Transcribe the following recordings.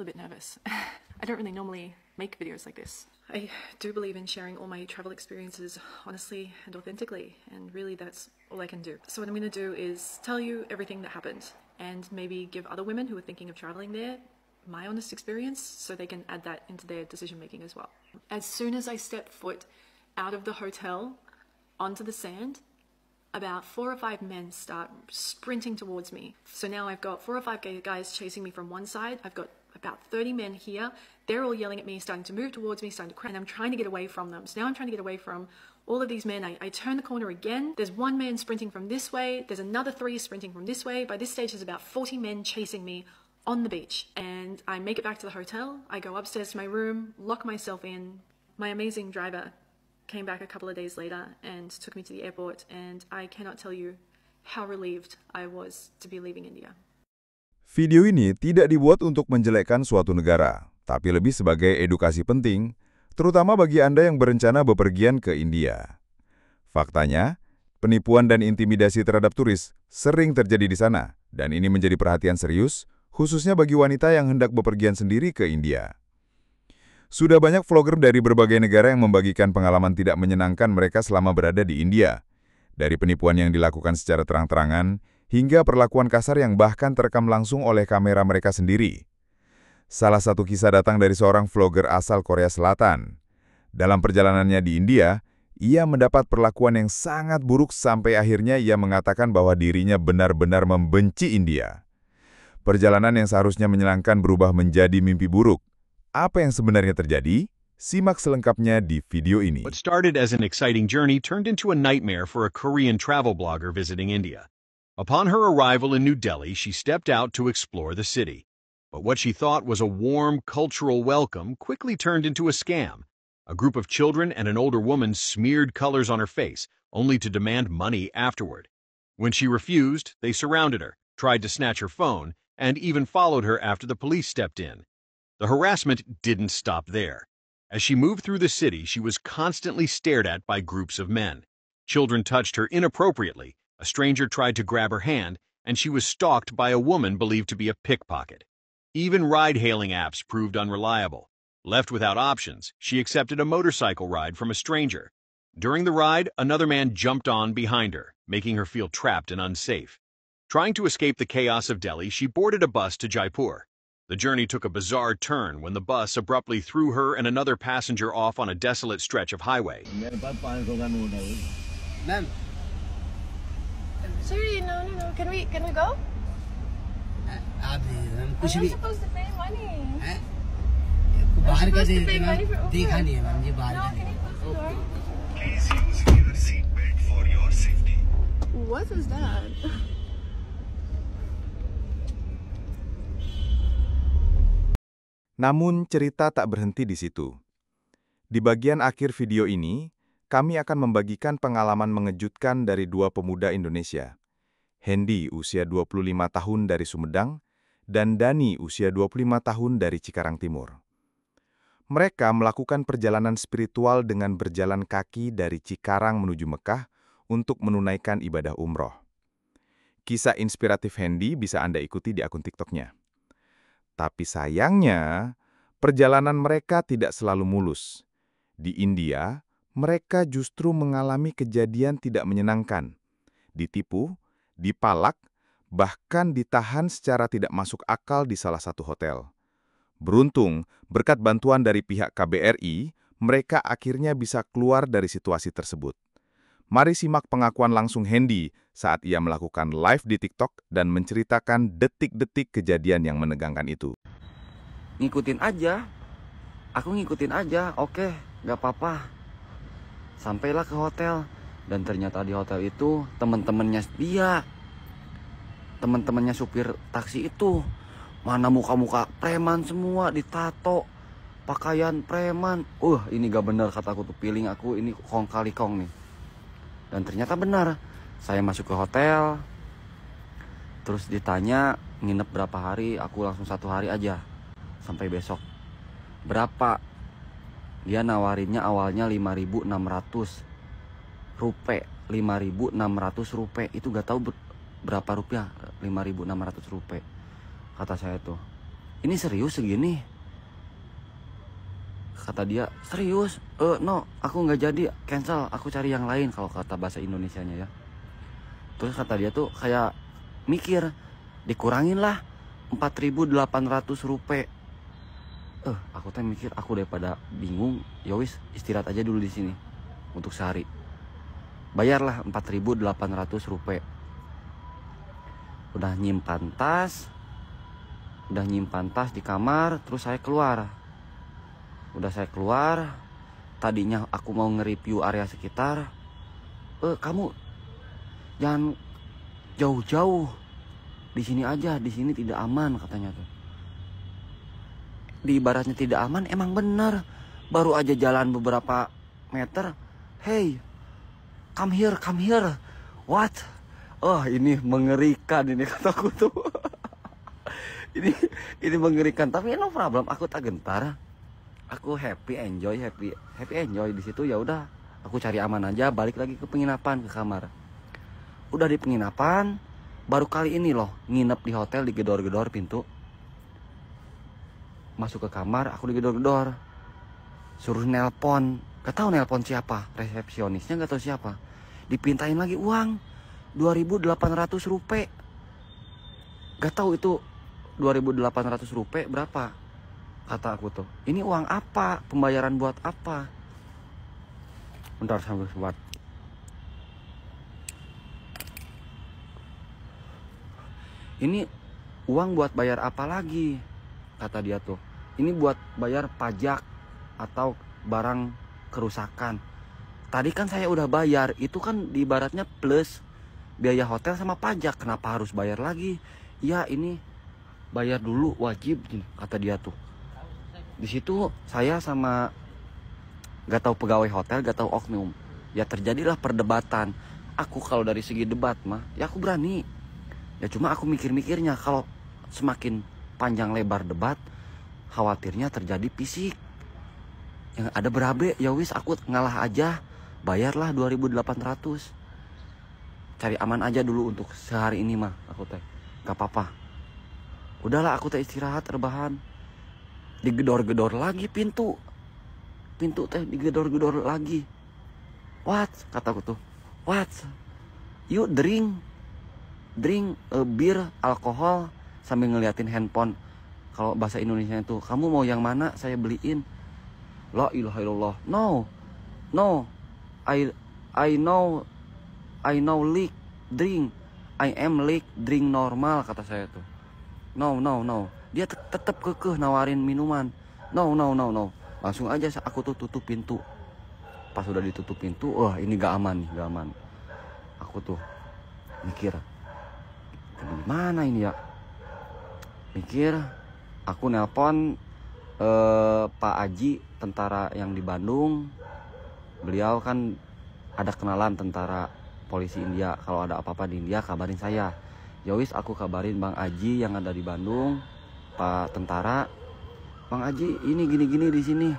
feel a bit nervous. I don't really normally make videos like this. I do believe in sharing all my travel experiences honestly and authentically, and really that's all I can do. So what I'm going to do is tell you everything that happened, and maybe give other women who are thinking of traveling there my honest experience so they can add that into their decision making as well. As soon as I stepped foot out of the hotel onto the sand, about 4 or 5 men start sprinting towards me. So now I've got 4 or 5 guys chasing me from one side. I've got about 30 men here. They're all yelling at me, starting to move towards me, starting to cry, and I'm trying to get away from them. So now I'm trying to get away from all of these men. I turn the corner again. There's 1 man sprinting from this way. There's another 3 sprinting from this way. By this stage, there's about 40 men chasing me on the beach. And I make it back to the hotel. I go upstairs to my room, lock myself in. My amazing driver came back a couple of days later and took me to the airport, and I cannot tell you how relieved I was to be leaving India. Video ini tidak dibuat untuk menjelekkan suatu negara, tapi lebih sebagai edukasi penting, terutama bagi Anda yang berencana bepergian ke India. Faktanya, penipuan dan intimidasi terhadap turis sering terjadi di sana, dan ini menjadi perhatian serius, khususnya bagi wanita yang hendak bepergian sendiri ke India. Sudah banyak vlogger dari berbagai negara yang membagikan pengalaman tidak menyenangkan mereka selama berada di India. Dari penipuan yang dilakukan secara terang-terangan, hingga perlakuan kasar yang bahkan terekam langsung oleh kamera mereka sendiri. Salah satu kisah datang dari seorang vlogger asal Korea Selatan. Dalam perjalanannya di India, ia mendapat perlakuan yang sangat buruk sampai akhirnya ia mengatakan bahwa dirinya benar-benar membenci India. Perjalanan yang seharusnya menyenangkan berubah menjadi mimpi buruk. Apa yang sebenarnya terjadi? Simak selengkapnya di video ini. What started as an exciting journey turned into a nightmare for a Korean travel blogger visiting India. Upon her arrival in New Delhi, she stepped out to explore the city. But what she thought was a warm, cultural welcome quickly turned into a scam. A group of children and an older woman smeared colors on her face, only to demand money afterward. When she refused, they surrounded her, tried to snatch her phone, and even followed her after the police stepped in. The harassment didn't stop there. As she moved through the city, she was constantly stared at by groups of men. Children touched her inappropriately, a stranger tried to grab her hand, and she was stalked by a woman believed to be a pickpocket. Even ride-hailing apps proved unreliable. Left without options, she accepted a motorcycle ride from a stranger. During the ride, another man jumped on behind her, making her feel trapped and unsafe. Trying to escape the chaos of Delhi, she boarded a bus to Jaipur. The journey took a bizarre turn when the bus abruptly threw her and another passenger off on a desolate stretch of highway. Ma'am. Sorry, no. Can we go? आप I'm कुछ भी not supposed to pay money. बाहर का supposed to pay money for Uber. देखा नहीं है मैम जी बाहर No, का can you close the door? Please use your seatbelt for your safety. What is that? Namun cerita tak berhenti di situ. Di bagian akhir video ini, kami akan membagikan pengalaman mengejutkan dari 2 pemuda Indonesia. Hendy, usia 25 tahun dari Sumedang, dan Dani, usia 25 tahun dari Cikarang Timur. Mereka melakukan perjalanan spiritual dengan berjalan kaki dari Cikarang menuju Mekah untuk menunaikan ibadah umroh. Kisah inspiratif Hendy bisa Anda ikuti di akun TikTok-nya. Tapi sayangnya, perjalanan mereka tidak selalu mulus. Di India, mereka justru mengalami kejadian tidak menyenangkan. Ditipu, dipalak, bahkan ditahan secara tidak masuk akal di salah satu hotel. Beruntung, berkat bantuan dari pihak KBRI, mereka akhirnya bisa keluar dari situasi tersebut. Mari simak pengakuan langsung Hendy saat ia melakukan live di TikTok dan menceritakan detik-detik kejadian yang menegangkan itu. Ngikutin aja, aku ngikutin aja, oke, gak apa-apa. Sampailah ke hotel, dan ternyata di hotel itu teman-temannya dia, teman-temannya supir taksi itu, mana muka-muka preman semua, ditato, pakaian preman. Ini gak bener kataku tuh, feeling aku ini kong kali kong nih. Dan ternyata benar, saya masuk ke hotel, terus ditanya nginep berapa hari, aku langsung 1 hari aja, sampai besok. Berapa? Dia nawarinnya awalnya 5.600 rupiah, 5.600 rupiah, itu gak tahu berapa rupiah, 5.600 rupiah, kata saya tuh. ini serius segini? Kata dia, serius? No, aku nggak jadi, cancel, aku cari yang lain, kalau kata bahasa Indonesianya ya. Terus kata dia tuh kayak mikir, dikurangin lah 4.800 rupiah. Aku tuh mikir, aku daripada bingung, yowis istirahat aja dulu di sini untuk sehari. Bayarlah 4.800 rupiah. Udah nyimpan tas di kamar, terus saya keluar. Udah saya keluar, tadinya aku mau nge-review area sekitar. Kamu jangan jauh-jauh, di sini aja, di sini tidak aman katanya tuh. Di ibaratnya tidak aman, emang benar. Baru aja jalan beberapa meter, hey, come here. What? Oh, ini mengerikan ini kataku tuh. ini mengerikan, tapi no problem, aku tak gentar. Aku happy enjoy di situ. Ya udah, aku cari aman aja, balik lagi ke penginapan, ke kamar. Udah di penginapan, baru kali ini loh nginep di hotel, digedor-gedor pintu. Masuk ke kamar, aku digedor-gedor. Suruh nelpon, gak tahu nelpon siapa, resepsionisnya gak tahu siapa. Dipintain lagi uang 2.800 rupiah. Gak tahu itu 2.800 rupiah berapa. Kata aku tuh, ini uang apa? Pembayaran buat apa? Bentar sambil buat. Ini uang buat bayar apa lagi? Kata dia tuh, ini buat bayar pajak atau barang kerusakan. Tadi kan saya udah bayar, itu kan di ibaratnya plus biaya hotel sama pajak. Kenapa harus bayar lagi? Ya ini bayar dulu, wajib, kata dia tuh. Di situ saya sama gak tahu pegawai hotel, gak tahu oknum. Ya terjadilah perdebatan. Aku kalau dari segi debat mah, ya aku berani. Ya cuma aku mikir-mikirnya, kalau semakin panjang lebar debat, khawatirnya terjadi fisik. Yang ada berabe, ya wis aku ngalah aja. Bayarlah 2.800. Cari aman aja dulu untuk sehari ini mah, aku teh. Gak apa-apa. Udahlah, aku teh istirahat, rebahan. Digedor-gedor lagi pintu teh digedor-gedor lagi. What? Kataku tuh, what? You drink bir, alkohol, sambil ngeliatin handphone. Kalau bahasa Indonesia itu, kamu mau yang mana saya beliin. La ilaha illallah. No, I know leak drink. I am leak drink normal, kata saya tuh. No. Dia tetap kekeh nawarin minuman. No. Langsung aja aku tuh tutup pintu. Pas udah ditutup pintu, wah ini gak aman. Aku tuh mikir, gimana ini ya? Mikir, aku nelpon Pak Aji, tentara yang di Bandung. Beliau kan ada kenalan tentara polisi India. Kalau ada apa-apa di India, kabarin saya. Yowis, aku kabarin Bang Aji yang ada di Bandung, Pak tentara. Bang Aji, ini gini-gini di sini.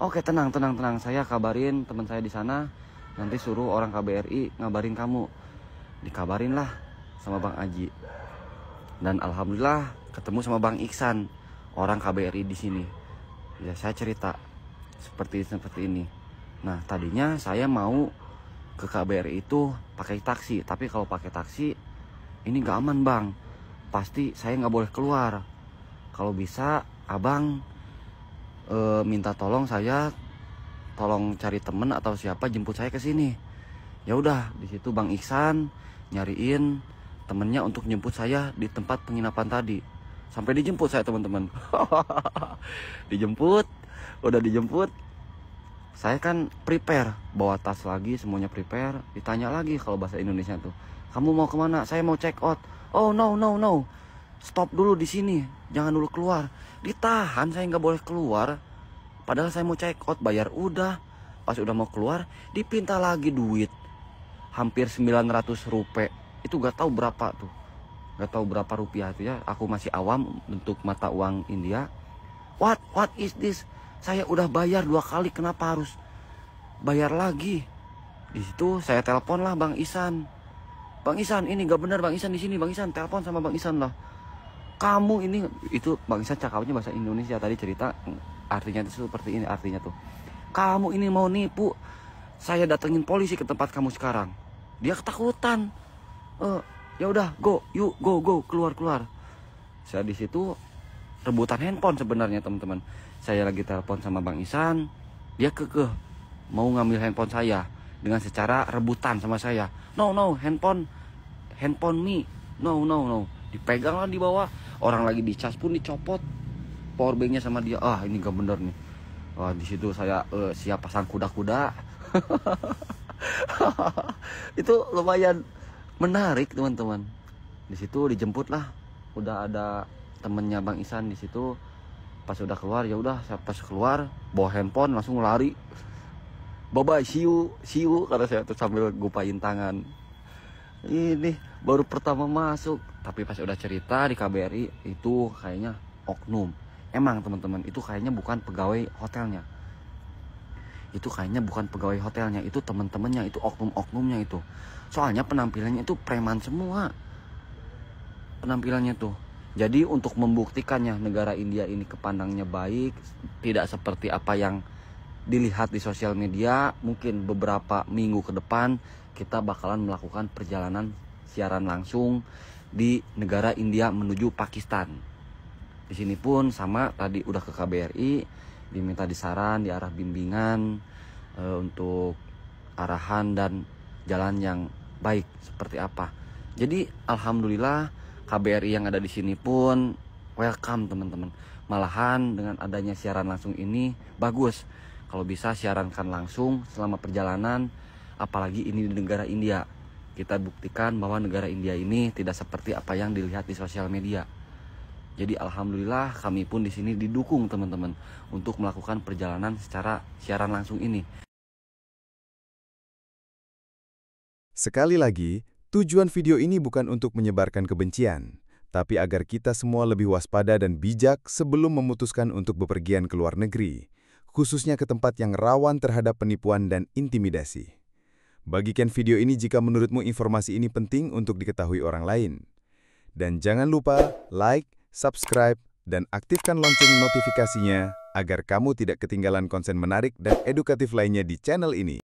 Oke, tenang. Saya kabarin teman saya di sana. Nanti suruh orang KBRI ngabarin kamu. Dikabarin lah sama Bang Aji. Dan alhamdulillah ketemu sama Bang Iksan, orang KBRI di sini. Ya, saya cerita seperti ini. Nah, tadinya saya mau ke KBRI itu pakai taksi, tapi kalau pakai taksi ini gak aman bang. Pasti saya nggak boleh keluar. Kalau bisa abang minta tolong cari temen atau siapa jemput saya ke sini. Ya udah, di situ Bang Iksan nyariin temennya untuk jemput saya di tempat penginapan tadi. Sampai dijemput saya, teman-teman. Udah dijemput. Saya kan prepare, bawa tas lagi, semuanya prepare. Ditanya lagi kalau bahasa Indonesia tuh, kamu mau kemana? Saya mau check out. Oh no. Stop dulu di sini, jangan dulu keluar. Ditahan, saya nggak boleh keluar. Padahal saya mau check out, bayar udah. Pas udah mau keluar, dipinta lagi duit. Hampir 900 rupiah. Itu gak tahu berapa tuh. Gak tahu berapa rupiah itu ya. Aku masih awam bentuk mata uang India. What is this? Saya udah bayar 2 kali, kenapa harus bayar lagi? Di situ saya telepon lah Bang Isan. Bang Isan, ini gak benar Bang Isan di sini. Bang Isan, telepon sama Bang Isan lah. kamu ini, itu Bang Isan cakapnya bahasa Indonesia tadi cerita, artinya itu seperti ini, artinya tuh, kamu ini mau nipu, saya datengin polisi ke tempat kamu sekarang. Dia ketakutan. Ya udah, go, yuk, go, keluar. Saya di situ rebutan handphone sebenarnya teman-teman. Saya lagi telepon sama Bang Isan, dia kekeh mau ngambil handphone saya dengan secara rebutan sama saya. No, handphone me. No. Dipegang lah di bawah. Orang lagi dicas pun dicopot powerbanknya sama dia. Ini gak bener nih. Di situ saya siap pasang kuda-kuda. Itu lumayan menarik teman-teman. Di situ dijemput lah. Udah ada temennya Bang Isan di situ. Pas udah keluar, ya udah, saya pas keluar bawa handphone langsung lari. Bye-bye, see you, karena saya tuh sambil gupain tangan. Ini baru pertama masuk, tapi pas udah cerita di KBRI itu kayaknya oknum. Emang teman-teman, itu kayaknya bukan pegawai hotelnya. Itu teman-temannya, itu oknum-oknumnya itu. Soalnya penampilannya itu preman semua. Penampilannya tuh. Jadi untuk membuktikannya negara India ini kepandangnya baik, tidak seperti apa yang dilihat di sosial media, mungkin beberapa minggu ke depan kita bakalan melakukan perjalanan siaran langsung di negara India menuju Pakistan. Di sini pun sama, tadi udah ke KBRI, diminta disaran, diarah bimbingan untuk arahan dan jalan yang baik seperti apa. Jadi alhamdulillah KBRI yang ada di sini pun welcome teman-teman. Malahan dengan adanya siaran langsung ini bagus. Kalau bisa siarankan langsung selama perjalanan, apalagi ini di negara India. Kita buktikan bahwa negara India ini tidak seperti apa yang dilihat di sosial media. Jadi alhamdulillah kami pun di sini didukung teman-teman untuk melakukan perjalanan secara siaran langsung ini. Sekali lagi, tujuan video ini bukan untuk menyebarkan kebencian, tapi agar kita semua lebih waspada dan bijak sebelum memutuskan untuk bepergian ke luar negeri, khususnya ke tempat yang rawan terhadap penipuan dan intimidasi. Bagikan video ini jika menurutmu informasi ini penting untuk diketahui orang lain. Dan jangan lupa like, subscribe, dan aktifkan lonceng notifikasinya agar kamu tidak ketinggalan konten menarik dan edukatif lainnya di channel ini.